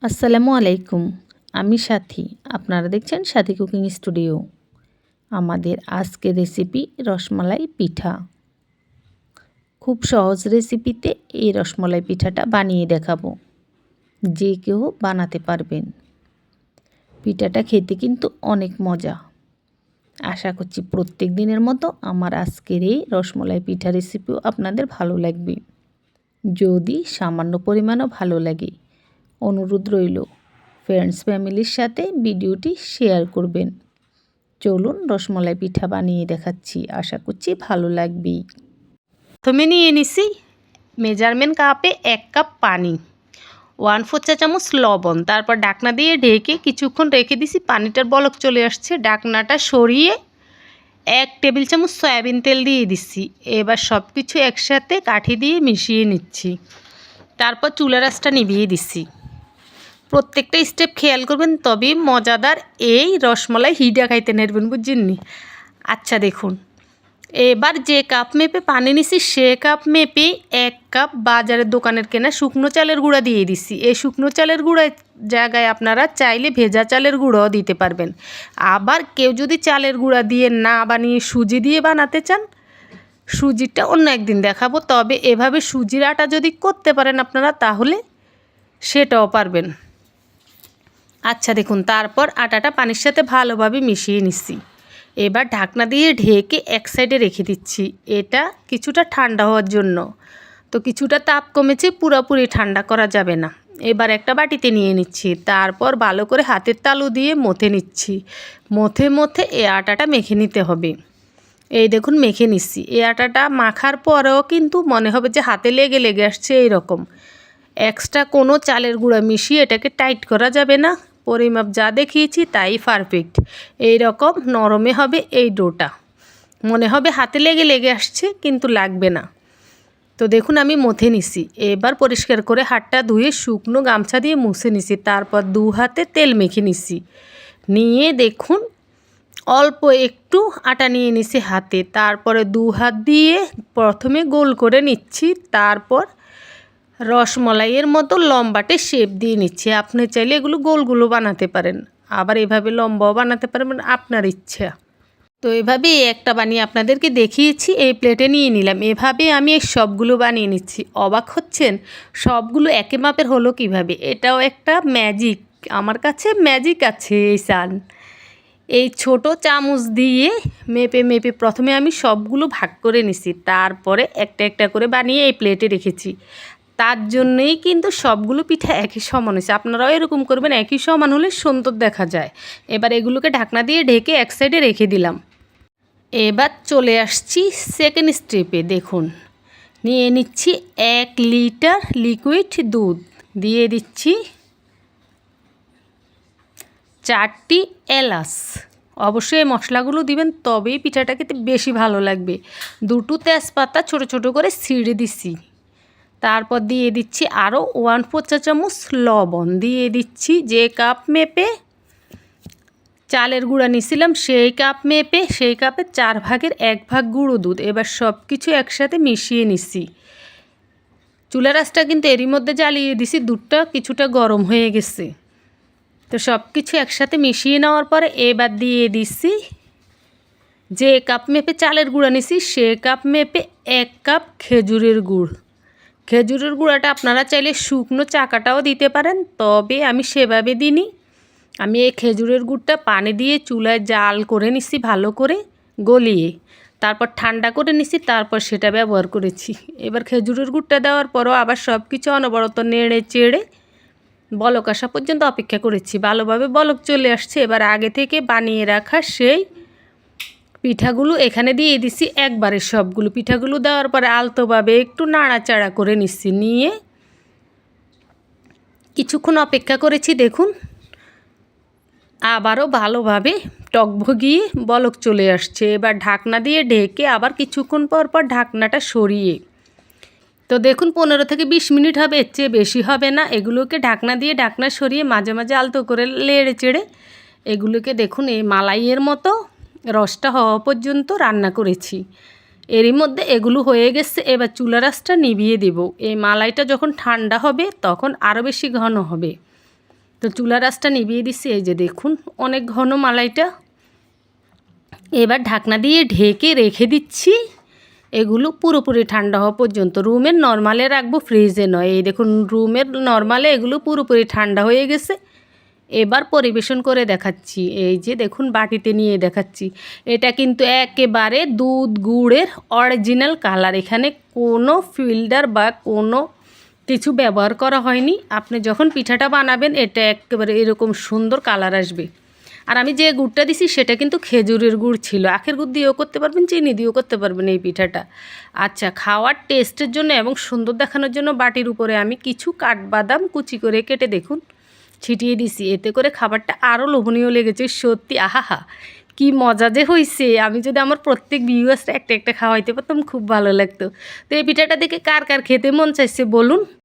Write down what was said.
আসসালামু আলাইকুম। আমি সাথী। আপনারা দেখছেন সাথী কুকিং স্টুডিও। আমাদের আজকের রেসিপি রসমালাই পিঠা। খুব সহজ রেসিপিতে এই রসমালাই পিঠাটা বানিয়ে দেখাবো। যে কেউ বানাতে পারবেন। পিঠাটা খেতে কিন্তু অনেক মজা। আশা করছি প্রত্যেক দিনের মতো আমার আজকের এই রসমালাই পিঠা রেসিপিও আপনাদের ভালো লাগবে। যদি সামান্য পরিমাণও ভালো লাগে, অনুরোধ রইল ফ্রেন্ডস ফ্যামিলির সাথে ভিডিওটি শেয়ার করবেন। চলুন রসমালাই পিঠা বানিয়ে দেখাচ্ছি, আশা করছি ভালো লাগবে। প্রথমে নিয়ে নিছি মেজারমেন্ট কাপে 1 কাপ পানি, 1/4 চা চামচ লবণ, তারপর ঢাকনা দিয়ে ঢেকে কিছুক্ষণ রেখে দিছি। পানিটার বলক চলে আসছে, ঢাকনাটা সরিয়ে 1 টেবিল চামচ সয়াবিন তেল দিয়ে দিচ্ছি। এবার সব কিছু একসাথে কাঠি দিয়ে মিশিয়ে নিচ্ছি। তারপর চুলার আঁচটা নিভিয়ে দিচ্ছি। প্রত্যেকটা স্টেপ খেয়াল করবেন, তবে মজাদার এই রসমালাই হিডা খাইতে নেরবেন, বুঝছেন নি? আচ্ছা দেখুন, এবার যে কাপ মেপে পানি নিছি সে কাপ মেপে 1 কাপ বাজারের দোকানের কেনা শুকনো চালের গুঁড়া দিয়ে দিছি। এই শুকনো চালের গুঁড়ার জায়গায় আপনারা চাইলে ভেজা চালের গুঁড়াও দিতে পারবেন। আবার কেউ যদি চালের গুঁড়া দিয়ে না বানিয়ে সুজি দিয়ে বানাতে চান, সুজিটা অন্য একদিন দেখাবো। তবে এভাবে সুজির আটা যদি করতে পারেন আপনারা, তাহলে সেটাও পারবেন। আচ্ছা দেখুন, তারপর আটাটা পানির সাথে ভালোভাবে মিশিয়ে নিচ্ছি। এবার ঢাকনা দিয়ে ঢেকে এক সাইডে রেখে দিচ্ছি। এটা কিছুটা ঠান্ডা হওয়ার জন্য। তো কিছুটা তাপ কমেছে, পুরোপুরি ঠান্ডা করা যাবে না। এবার একটা বাটিতে নিয়ে নিচ্ছি। তারপর ভালো করে হাতের তালু দিয়ে মথে নিচ্ছি। মথে মথে এই আটাটা মেখে নিতে হবে। এই দেখুন মেখে নিচ্ছি। এই আটাটা মাখার পরেও কিন্তু মনে হবে যে হাতে লেগে লেগে আসছে এইরকম। এক্সট্রা কোনো চালের গুঁড়া মিশিয়ে এটাকে টাইট করা যাবে না। পরিমাপ যা দেখিয়েছি তাই পারফেক্ট। এই রকম নরমে হবে এই ডোটা। মনে হবে হাতে লেগে লেগে আসছে, কিন্তু লাগবে না। তো দেখুন আমি মথে নিছি। এবার পরিষ্কার করে হাতটা ধুয়ে শুকনো গামছা দিয়ে মুছে নিছি। তারপর 2 হাতে তেল মেখে নিছি। নিয়ে দেখুন অল্প একটু আটা নিয়ে নিছি হাতে। তারপরে 2 হাত দিয়ে প্রথমে গোল করে নিচ্ছি। তারপর রসমলাইয়ের মতো লম্বাটে শেপ দিয়ে নিচ্ছি। আপনি চাইলে এগুলো গোলগুলো বানাতে পারেন, আবার এভাবে লম্বাও বানাতে পারবেন, আপনার ইচ্ছা। তো এভাবে একটা বানিয়ে আপনাদেরকে দেখিয়েছি। এই প্লেটে নিয়ে নিলাম। এভাবে আমি এই সবগুলো বানিয়ে নিচ্ছি। অবাক হচ্ছেন সবগুলো একে মাপের হলো কিভাবে? এটাও একটা ম্যাজিক। আমার কাছে ম্যাজিক আছে এই চান। এই ছোট চামচ দিয়ে মেপে মেপে প্রথমে আমি সবগুলো ভাগ করে নিছি। তারপরে একটা একটা করে বানিয়ে এই প্লেটে রেখেছি। তার জন্যই কিন্তু সবগুলো পিঠা একই সমান হয়েছে। আপনারাও এরকম করবেন, একই সমান হলে সুন্দর দেখা যায়। এবার এগুলোকে ঢাকনা দিয়ে ঢেকে এক সাইডে রেখে দিলাম। এবার চলে আসছি সেকেন্ড স্টেপে। দেখুন নিয়ে নিচ্ছি 1 লিটার লিকুইড দুধ, দিয়ে দিচ্ছি 4টি এলাচ। অবশ্যই এই মশলাগুলো দিবেন, তবেই পিঠাটা খেতে বেশি ভালো লাগবে। 2টো তেজপাতা ছোট ছোট করে ছিঁড়ে দিচ্ছি। তারপর দিয়ে দিচ্ছি আরও 1/4 চা চামচ লবণ। দিয়ে দিচ্ছি যে কাপ মেপে চালের গুঁড়া নিয়েছিলাম সেই কাপ মেপে সেই কাপে 4 ভাগের 1 ভাগ গুঁড়ো দুধ। এবার সব কিছু একসাথে মিশিয়ে নিচ্ছি। চুলার আঁচটা কিন্তু এরই মধ্যে জ্বালিয়ে দিছি, দুধটা কিছুটা গরম হয়ে গেছে। তো সব কিছু একসাথে মিশিয়ে নেওয়ার পরে এবার দিয়ে দিচ্ছি যে কাপ মেপে চালের গুঁড়া নিছি সে কাপ মেপে 1 কাপ খেজুরের গুড়। খেজুরের গুঁড়াটা আপনারা চাইলে শুকনো চাকাটাও দিতে পারেন, তবে আমি সেভাবে দিইনি। আমি এই খেজুরের গুড়টা পানি দিয়ে চুলায় জাল করে নিচ্ছি ভালো করে গলিয়ে। তারপর ঠান্ডা করে নিচ্ছি, তারপর সেটা ব্যবহার করেছি। এবার খেজুরের গুড়টা দেওয়ার পরও আবার সব কিছু অনবরত নেড়ে চেড়ে বলক আসা পর্যন্ত অপেক্ষা করেছি। ভালোভাবে বলক চলে আসছে। এবার আগে থেকে বানিয়ে রাখা সেই পিঠাগুলো এখানে দিয়ে দিছি একবারে। সবগুলো পিঠাগুলো দেওয়ার পরে আলতোভাবে একটু নাড়াচাড়া করে নিচ্ছি। নিয়ে কিছুক্ষণ অপেক্ষা করেছি। দেখুন আবারও ভালোভাবে টকবগিয়ে বলক চলে আসছে। এবার ঢাকনা দিয়ে ঢেকে আবার কিছুক্ষণ পর পর ঢাকনাটা সরিয়ে, তো দেখুন 15 থেকে 20 মিনিট হবে, এর চেয়ে বেশি হবে না। এগুলোকে ঢাকনা দিয়ে ঢাকনা সরিয়ে মাঝে মাঝে আলতো করে লেড়ে চেড়ে এগুলোকে দেখুন এই মালাইয়ের মতো রসটা হওয়া পর্যন্ত রান্না করেছি। এরই মধ্যে এগুলো হয়ে গেছে। এবার চুলার আঁচটা নিভিয়ে দেব। এই মালাইটা যখন ঠান্ডা হবে তখন আরও বেশি ঘন হবে। তো চুলার আঁচটা নিভিয়ে দিচ্ছি। এই যে দেখুন অনেক ঘন মালাইটা। এবার ঢাকনা দিয়ে ঢেকে রেখে দিচ্ছি এগুলো পুরোপুরি ঠান্ডা হওয়া পর্যন্ত। রুমের নর্মালে রাখবো, ফ্রিজে নয়। এই দেখুন রুমের নর্মালে এগুলো পুরোপুরি ঠান্ডা হয়ে গেছে। এবার পরিবেশন করে দেখাচ্ছি। এই যে দেখুন বাটিতে নিয়ে দেখাচ্ছি। এটা কিন্তু একেবারে দুধ গুড়ের অরিজিনাল কালার। এখানে কোনো ফিল্টার বা কোনো কিছু ব্যবহার করা হয়নি। আপনি যখন পিঠাটা বানাবেন এটা একেবারে এরকম সুন্দর কালার আসবে। আর আমি যে গুড়টা দিছি সেটা কিন্তু খেজুরের গুড় ছিল। আখের গুড় দিয়েও করতে পারবেন, চিনি দিয়েও করতে পারবেন এই পিঠাটা। আচ্ছা, খাওয়ার টেস্টের জন্য এবং সুন্দর দেখানোর জন্য বাটির উপরে আমি কিছু কাঠবাদাম কুচি করে কেটে দেখুন ছিটিয়ে দিছি। এতে করে খাবারটা আরও লোভনীয় লেগেছে সত্যি। আহাহা, কি মজা যে হয়েছে! আমি যদি আমার প্রত্যেক ভিউয়ার্সটা একটা একটা খাওয়াইতে পারতাম খুব ভালো লাগতো। তো এই পিঠাটা দেখে কার কার খেতে মন চাইছে বলুন।